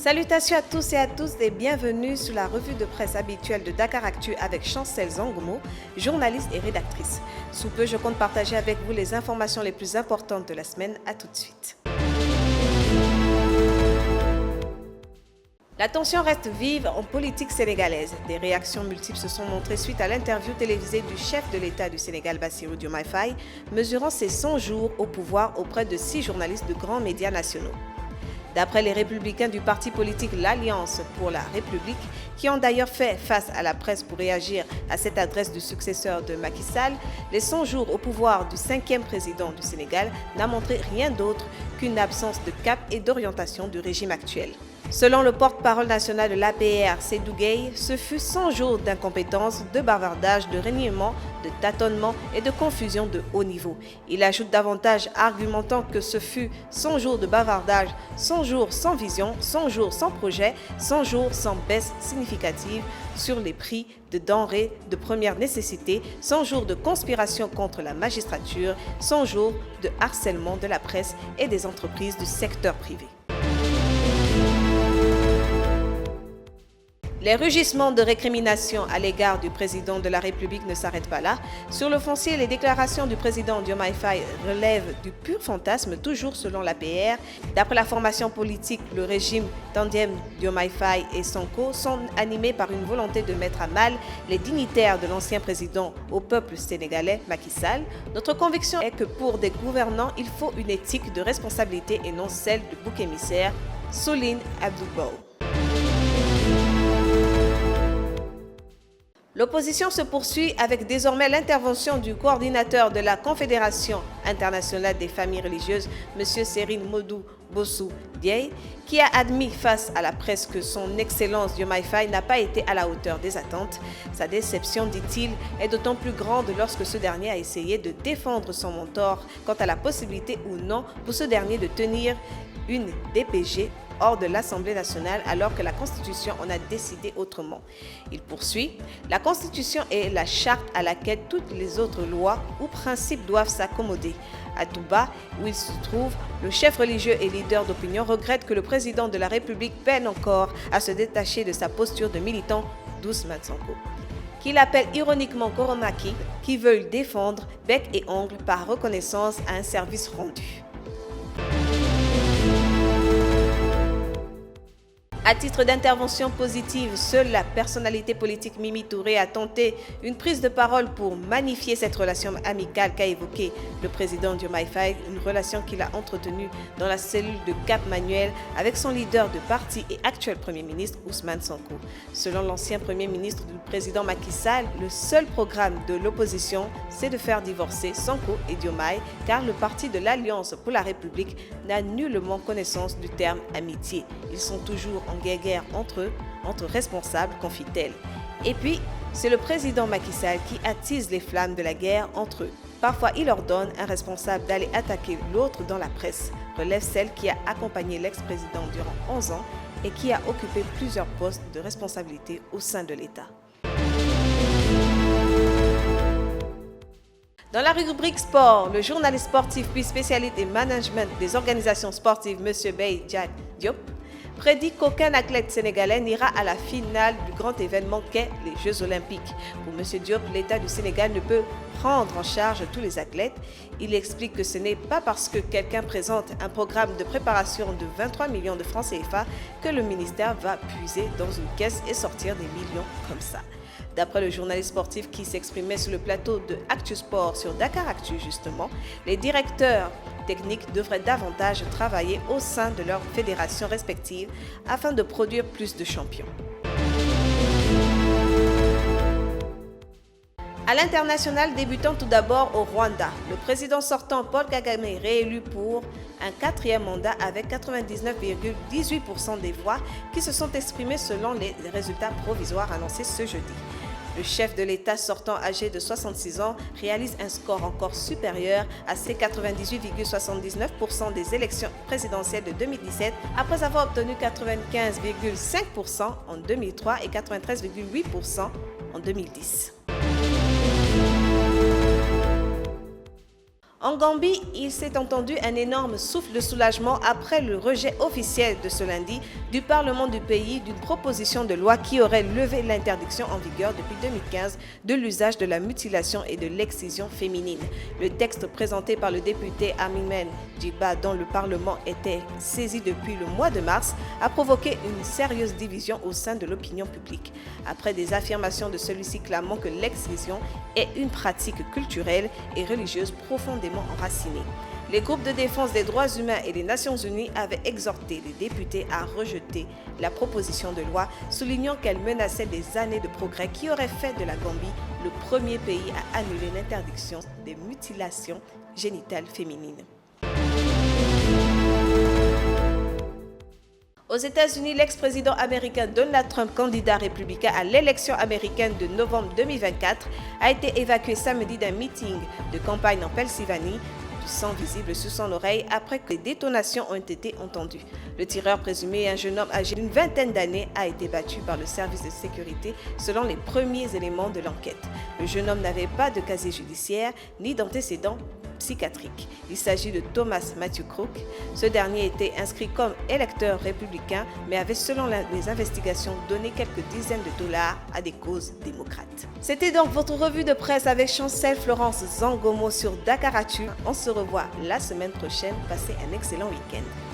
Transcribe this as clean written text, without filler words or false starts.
Salutations à tous et à tous et bienvenue sur la revue de presse habituelle de Dakaractu avec Chancel Zangomo, journaliste et rédactrice. Sous peu, je compte partager avec vous les informations les plus importantes de la semaine. À tout de suite. La tension reste vive en politique sénégalaise. Des réactions multiples se sont montrées suite à l'interview télévisée du chef de l'État du Sénégal, Bassirou Diomaye Faye, mesurant ses 100 jours au pouvoir auprès de 6 journalistes de grands médias nationaux. D'après les républicains du parti politique l'Alliance pour la République, qui ont d'ailleurs fait face à la presse pour réagir à cette adresse du successeur de Macky Sall, les 100 jours au pouvoir du 5e président du Sénégal n'a montré rien d'autre qu'une absence de cap et d'orientation du régime actuel. Selon le porte-parole national de l'APR, Seydou Gueye, ce fut 100 jours d'incompétence, de bavardage, de reniement, de tâtonnement et de confusion de haut niveau. Il ajoute davantage, argumentant que ce fut 100 jours de bavardage, 100 jours sans vision, 100 jours sans projet, 100 jours sans baisse significative sur les prix de denrées de première nécessité, 100 jours de conspiration contre la magistrature, 100 jours de harcèlement de la presse et des entreprises du secteur privé. Les rugissements de récrimination à l'égard du président de la République ne s'arrêtent pas là. Sur le foncier, les déclarations du président Diomaye Faye relèvent du pur fantasme, toujours selon l'APR. D'après la formation politique, le régime tandem Diomaye Faye et Sonko sont animés par une volonté de mettre à mal les dignitaires de l'ancien président au peuple sénégalais, Macky Sall. Notre conviction est que pour des gouvernants, il faut une éthique de responsabilité et non celle de bouc émissaire, souligne Abdoubou. L'opposition se poursuit avec désormais l'intervention du coordinateur de la Confédération internationale des familles religieuses, M. Serine Modou Bossou Dieye, qui a admis face à la presse que son Excellence Diomaye Faye n'a pas été à la hauteur des attentes. Sa déception, dit-il, est d'autant plus grande lorsque ce dernier a essayé de défendre son mentor quant à la possibilité ou non pour ce dernier de tenir une DPG hors de l'Assemblée nationale alors que la Constitution en a décidé autrement. Il poursuit, la Constitution est la charte à laquelle toutes les autres lois ou principes doivent s'accommoder. À Touba, où il se trouve, le chef religieux et leader d'opinion regrette que le président de la République peine encore à se détacher de sa posture de militant d'Ousmane Sonko, qu'il appelle ironiquement Koromaki, qui veut le défendre bec et ongle par reconnaissance à un service rendu. À titre d'intervention positive, seule la personnalité politique Mimi Touré a tenté une prise de parole pour magnifier cette relation amicale qu'a évoquée le président Diomaye Faye, une relation qu'il a entretenue dans la cellule de Cap Manuel avec son leader de parti et actuel Premier ministre Ousmane Sonko. Selon l'ancien Premier ministre du président Macky Sall, le seul programme de l'opposition, c'est de faire divorcer Sonko et Diomaye, car le parti de l'Alliance pour la République n'a nullement connaissance du terme amitié. Ils sont toujours en guerre entre eux, entre responsables, confie-t-elle. Et puis, c'est le président Macky Sall qui attise les flammes de la guerre entre eux. Parfois, il ordonne un responsable d'aller attaquer l'autre dans la presse, relève celle qui a accompagné l'ex-président durant 11 ans et qui a occupé plusieurs postes de responsabilité au sein de l'État. Dans la rubrique sport, le journaliste sportif puis spécialiste et management des organisations sportives, M. Bey Jack Diop, prédit qu'aucun athlète sénégalais n'ira à la finale du grand événement qu'est les Jeux Olympiques. Pour M. Diop, l'État du Sénégal ne peut prendre en charge tous les athlètes. Il explique que ce n'est pas parce que quelqu'un présente un programme de préparation de 23 millions de francs CFA que le ministère va puiser dans une caisse et sortir des millions comme ça. D'après le journaliste sportif qui s'exprimait sur le plateau de Actu Sport sur Dakaractu justement, les directeurs techniques devraient davantage travailler au sein de leurs fédérations respectives afin de produire plus de champions. À l'international, débutant tout d'abord au Rwanda, le président sortant Paul Kagame est réélu pour un 4e mandat avec 99,18% des voix qui se sont exprimées selon les résultats provisoires annoncés ce jeudi. Le chef de l'État sortant âgé de 66 ans réalise un score encore supérieur à ses 98,79% des élections présidentielles de 2017 après avoir obtenu 95,5% en 2003 et 93,8% en 2010. En En Gambie, il s'est entendu un énorme souffle de soulagement après le rejet officiel de ce lundi du Parlement du pays d'une proposition de loi qui aurait levé l'interdiction en vigueur depuis 2015 de l'usage de la mutilation et de l'excision féminine. Le texte présenté par le député Aminmen Djiba, dont le Parlement était saisi depuis le mois de mars, a provoqué une sérieuse division au sein de l'opinion publique. Après des affirmations de celui-ci clamant que l'excision est une pratique culturelle et religieuse profondément enracinée. Les groupes de défense des droits humains et les Nations Unies avaient exhorté les députés à rejeter la proposition de loi, soulignant qu'elle menaçait des années de progrès qui auraient fait de la Gambie le premier pays à annuler l'interdiction des mutilations génitales féminines. Aux États-Unis, l'ex-président américain Donald Trump, candidat républicain à l'élection américaine de novembre 2024, a été évacué samedi d'un meeting de campagne en Pennsylvanie, du sang visible sous son oreille après que des détonations ont été entendues. Le tireur présumé, un jeune homme âgé d'une vingtaine d'années, a été battu par le service de sécurité selon les premiers éléments de l'enquête. Le jeune homme n'avait pas de casier judiciaire ni d'antécédents psychiatrique. Il s'agit de Thomas Matthew Crook. Ce dernier était inscrit comme électeur républicain, mais avait, selon les investigations, donné quelques dizaines de dollars à des causes démocrates. C'était donc votre revue de presse avec Chancel Florence Zangomo sur Dakaractu. On se revoit la semaine prochaine. Passez un excellent week-end.